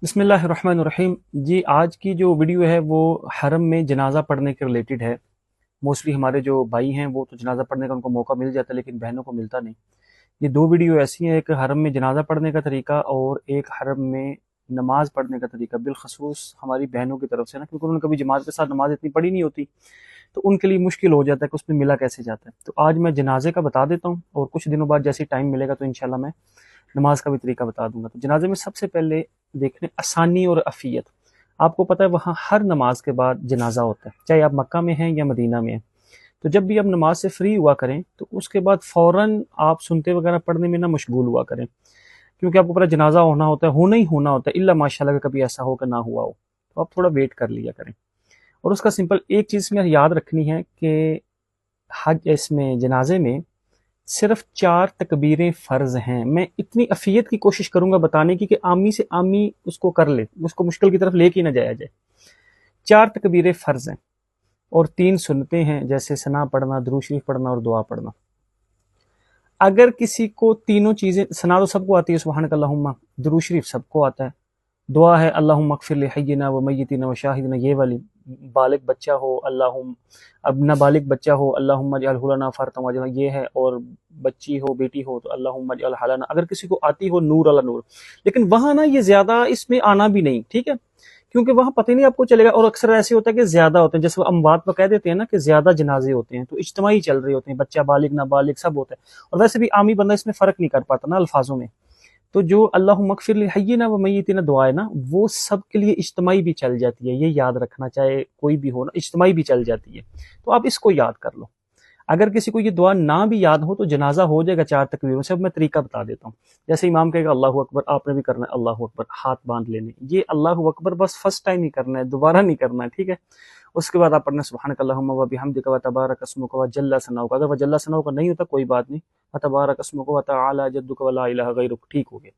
بسم اللہ الرحمن الرحیم جی، آج کی جو ویڈیو ہے وہ حرم میں جنازہ پڑھنے کے ریلیٹڈ ہے۔ موسٹلی ہمارے جو بھائی ہیں وہ تو جنازہ پڑھنے کا ان کو موقع مل جاتا ہے، لیکن بہنوں کو ملتا نہیں۔ یہ دو ویڈیو ایسی ہیں، ایک حرم میں جنازہ پڑھنے کا طریقہ اور ایک حرم میں نماز پڑھنے کا طریقہ، بالخصوص ہماری بہنوں کی طرف سے نا، کیونکہ انہوں نے کبھی جماعت کے ساتھ نماز اتنی پڑھی نہیں ہوتی، تو ان کے لیے مشکل ہو جاتا ہے کہ اس میں ملا کیسے جاتا ہے۔ تو آج میں جنازے کا بتا دیتا ہوں، اور کچھ دنوں بعد جیسے ٹائم ملے گا تو انشاءاللہ میں نماز کا بھی طریقہ بتا دوں گا۔ تو جنازے میں سب سے پہلے دیکھنے آسانی اور عافیت۔ آپ کو پتہ ہے وہاں ہر نماز کے بعد جنازہ ہوتا ہے، چاہے آپ مکہ میں ہیں یا مدینہ میں ہیں۔ تو جب بھی آپ نماز سے فری ہوا کریں تو اس کے بعد فوراً آپ سنتے وغیرہ پڑھنے میں نہ مشغول ہوا کریں، کیونکہ آپ کو پتہ جنازہ ہونا ہوتا ہے، ہونا ہی ہونا ہوتا ہے، الا ماشاءاللہ کہ کبھی ایسا ہو کہ نہ ہوا ہو، تو آپ تھوڑا ویٹ کر لیا کریں۔ اور اس کا سمپل ایک چیز میں یاد رکھنی ہے کہ اس میں جنازے میں صرف 4 تکبیریں فرض ہیں۔ میں اتنی عافیت کی کوشش کروں گا بتانے کی کہ عامی سے عامی اس کو کر لے، اس کو مشکل کی طرف لے کے نہ جایا جائے۔ 4 تکبیریں فرض ہیں اور 3 سنتیں ہیں، جیسے ثنا پڑھنا، درود شریف پڑھنا اور دعا پڑھنا۔ اگر کسی کو تینوں چیزیں، ثنا تو سب کو آتی ہے سبحانک اللہم، درود شریف سب کو آتا ہے، دعا ہے اللہم اغفر لحینا و میتنا و شاہدنا، یہ والی بالغ بچہ ہو اللہم، اب نابالغ بچہ ہو اللہم اجعلہ لنا فرطا واجعلہ، یہ ہے، اور بچی ہو بیٹی ہو تو اللہم اجعلہ لنا، اگر کسی کو آتی ہو نور علی نور۔ لیکن وہاں نا یہ زیادہ اس میں آنا بھی نہیں، ٹھیک ہے، کیونکہ وہاں پتہ نہیں آپ کو چلے گا، اور اکثر ایسے ہوتا ہے کہ زیادہ ہوتے ہیں، جیسے وہ اموات پہ کہہ دیتے ہیں نا کہ زیادہ جنازے ہوتے ہیں، تو اجتماعی چل رہے ہوتے ہیں، بچہ بالغ نابالغ سب ہوتا ہے، اور ویسے بھی عامی بندہ اس میں فرق نہیں کر پاتا نا الفاظوں میں۔ تو جو اللہم اغفر لحینا و میتنا دعا ہے نا، وہ سب کے لیے اجتماعی بھی چل جاتی ہے، یہ یاد رکھنا، چاہے کوئی بھی ہو نا، اجتماعی بھی چل جاتی ہے، تو آپ اس کو یاد کر لو۔ اگر کسی کو یہ دعا نہ بھی یاد ہو تو جنازہ ہو جائے گا 4 تکبیروں سے۔ اب میں طریقہ بتا دیتا ہوں۔ جیسے امام کہے گا اللہ اکبر، آپ نے بھی کرنا ہے اللہ اکبر، ہاتھ باندھ لینے، یہ اللہ اکبر بس فرسٹ ٹائم ہی کرنا ہے، دوبارہ نہیں کرنا ہے، ٹھیک ہے۔ اس کے بعد آپ پڑھنا سبحانک اللہم و بحمدک و تبارک اسمک و جل ثناؤک، اگر وہ جل ثناؤک نہیں ہوتا کوئی بات نہیں، و تبارک اسمک و تعالی جدک و لا الہ غیرک، ٹھیک ہو گیا۔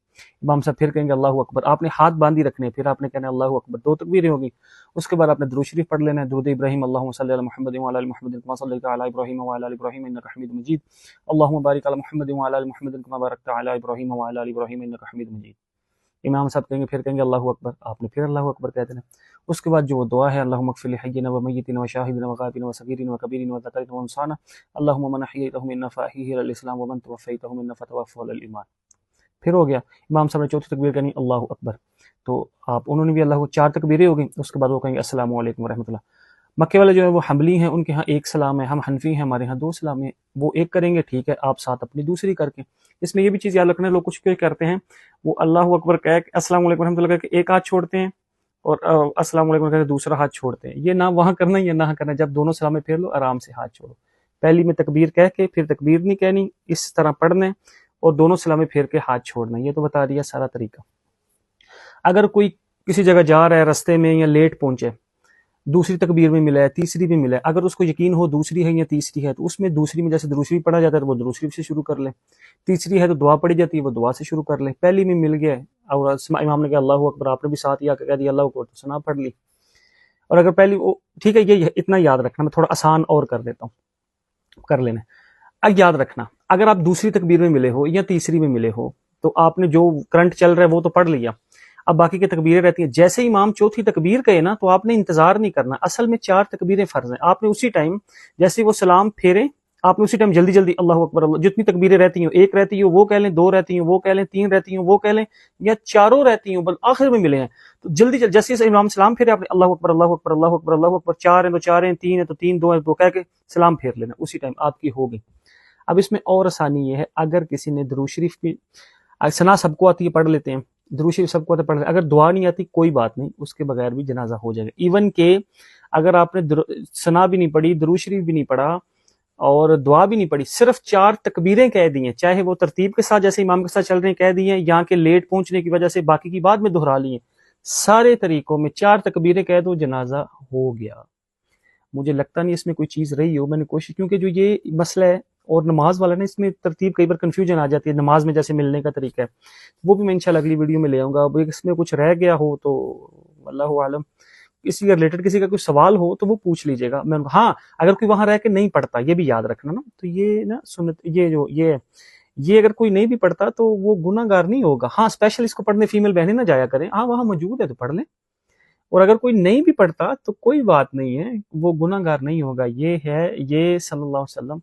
امام صاحب پھر کہیں گے اللہ اکبر، آپ نے ہاتھ باندھی رکھنے، پھر آپ نے کہنا ہے اللہ اکبر، 2 تکبیریں ہوگی۔ اس کے بعد آپ نے درود شریف پڑھ لینا ہے، درود ابراہیم، اللہم صلی علی محمد وعلی ال محمد کما صلیت علی ابراہیم وعلی ال ابراہیم انک حمید مجید، اللہم بارک علی محمد وعلی ال محمد کما بارکت علی ابراہیم وعلی ال ابراہیم انک حمید مجید۔ امام صاحب کہیں گے، پھر کہیں گے اللہ اکبر، آپ نے پھر اللہ اکبر کہتے ہیں۔ اس کے بعد جو دعا ہے اللہم اغفر لحینا و میتنا و شاہدنا و غائبنا و صغیرنا و کبیرنا و ذکرنا و انثانا، اللہم من احییتہ منا فاحیہ علی الاسلام ومن توفیتہ منا فتوفہ علی الایمان، پھر ہو گیا۔ امام صاحب نے چوتھی تکبیر کہنی اللہ اکبر، تو آپ انہوں نے بھی اللہ کو 4 تکبیریں ہو گئیں۔ اس کے بعد وہ کہیں گے السلام علیکم ورحمۃ اللہ۔ مکے والے جو ہے وہ حنبلی ہیں، ان کے ہاں ایک سلام ہے، ہم حنفی ہیں، ہمارے ہاں 2 سلام ہیں، وہ ایک کریں گے ٹھیک ہے، آپ ساتھ اپنی دوسری کر کے۔ اس میں یہ بھی چیز یاد رکھنا ہے، لوگ کچھ کیا کرتے ہیں، وہ اللہ اکبر کہہ کے السلام علیکم ورحمۃ اللہ کہہ کے ایک ہاتھ چھوڑتے ہیں، اور السلام علیکم کہہ کے دوسرا ہاتھ چھوڑتے ہیں، یہ نہ وہاں کرنا ہے، یہ نہ کرنا ہے۔ جب دونوں سلامیں پھیر لو آرام سے ہاتھ چھوڑو، پہلی میں تکبیر کہہ کے پھر تکبیر نہیں کہنی، اس طرح پڑھنا ہے، اور دونوں سلامیں پھیر کے ہاتھ چھوڑنا ہے، یہ تو بتا دیا سارا طریقہ۔ اگر کوئی کسی جگہ جا رہا ہے رستے میں یا لیٹ پہنچے، دوسری تکبیر میں ملا ہے، تیسری میں ملا ہے، اگر اس کو یقین ہو دوسری ہے یا تیسری ہے تو اس میں دوسری میں جیسے درود شریف پڑھا جاتا ہے تو وہ درود شریف سے شروع کر لیں، تیسری ہے تو دعا پڑھی جاتی ہے، وہ دعا سے شروع کر لیں۔ پہلی میں مل گیا ہے اور امام نے کہا اللہ اکبر، آپ نے بھی ساتھ ہی آ کے کہہ دیا اللہ اکبر، تو ثنا پڑھ لی۔ اور اگر پہلی ٹھیک ہے، یہ اتنا یاد رکھنا، میں تھوڑا آسان اور کر دیتا ہوں، کر لینا۔ اب یاد رکھنا، اگر آپ دوسری تکبیر میں ملے ہو یا تیسری میں ملے ہو تو آپ نے جو کرنٹ چل رہا ہے وہ تو پڑھ لیا، اب باقی کی تکبیریں رہتی ہیں۔ جیسے امام چوتھی تکبیر کہے نا تو آپ نے انتظار نہیں کرنا، اصل میں 4 تکبیریں فرض ہیں، آپ نے اسی ٹائم جیسے وہ سلام پھیرے آپ نے اسی ٹائم جلدی جلدی اللہ اکبر، اللہ، جتنی تکبیریں رہتی ہیں، 1 رہتی ہو وہ کہہ لیں، 2 رہتی ہیں وہ کہہ لیں، 3 رہتی ہیں وہ کہہ لیں، یا 4 رہتی ہیں بل آخر میں ملے ہیں تو جلدی جلدی جیسے امام سلام پھیرے آپ نے اللہ اکبر اللہ اکبر اللہ اکبر اللہ اکبر، 4 ہیں تو 4 ہیں، 3 ہیں تو 3، 2 ہیں تو 2 کہہ کے سلام پھیر لینا، اسی ٹائم آپ کی ہوگی۔ اب اس میں اور آسانی یہ ہے، اگر کسی نے درود شریف کی ثنا سب کو آتی ہے پڑھ لیتے ہیں، درود شریف سب کو آتا ہے پڑھ لیتے ہیں، اگر دعا نہیں آتی کوئی بات نہیں، اس کے بغیر بھی جنازہ ہو جائے گا۔ ایون کہ اگر آپ نے ثنا بھی نہیں پڑھی، درود شریف بھی نہیں پڑھا اور دعا بھی نہیں پڑھی، صرف 4 تکبیریں کہہ دی ہیں، چاہے وہ ترتیب کے ساتھ جیسے امام کے ساتھ چل رہے ہیں کہہ دی ہیں، یا کہ لیٹ پہنچنے کی وجہ سے باقی کی بعد میں دہرا لی ہیں، سارے طریقوں میں 4 تکبیریں کہہ دو جنازہ ہو گیا۔ مجھے لگتا نہیں اس میں کوئی چیز رہی ہو، میں نے کوشش، کیونکہ جو یہ مسئلہ ہے اور نماز والا نا، اس میں ترتیب کئی بار کنفیوژن آ جاتی ہے، نماز میں جیسے ملنے کا طریقہ ہے وہ بھی میں انشاءاللہ اگلی ویڈیو میں لے آؤں گا۔ اب اس میں کچھ رہ گیا ہو تو اللہ عالم، اسی کے ریلیٹڈ کسی کا کوئی سوال ہو تو وہ پوچھ لیجیے گا، میں ہاں اگر کوئی وہاں رہ کے نہیں پڑھتا، یہ بھی یاد رکھنا نا، تو یہ نا سنت، یہ جو یہ یہ اگر کوئی نہیں بھی پڑھتا تو وہ گناہگار نہیں ہوگا. ہاں اسپیشل اس کو پڑھنے فیمل بہنیں نہ جایا کریں, ہاں وہاں موجود ہے تو پڑھ لیں. اور اگر کوئی نہیں بھی پڑھتا تو کوئی بات نہیں ہے, وہ گناہگار نہیں ہوگا. یہ صلی اللہ علیہ وسلم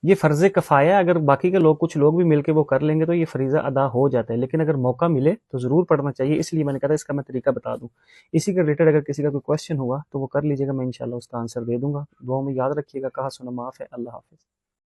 یہ فرض کفایہ, اگر باقی کے لوگ کچھ لوگ بھی مل کے وہ کر لیں گے تو یہ فریضہ ادا ہو جاتا ہے, لیکن اگر موقع ملے تو ضرور پڑھنا چاہیے. اس لیے میں نے کہا اس کا میں طریقہ بتا دوں. اسی کے ریلیٹڈ اگر کسی کا کوئی کویشچن ہوا تو وہ کر لیجیے گا, میں انشاءاللہ اس کا آنسر دے دوں گا. دعاؤں میں یاد رکھیے گا. کہا سنا معاف ہے. اللہ حافظ.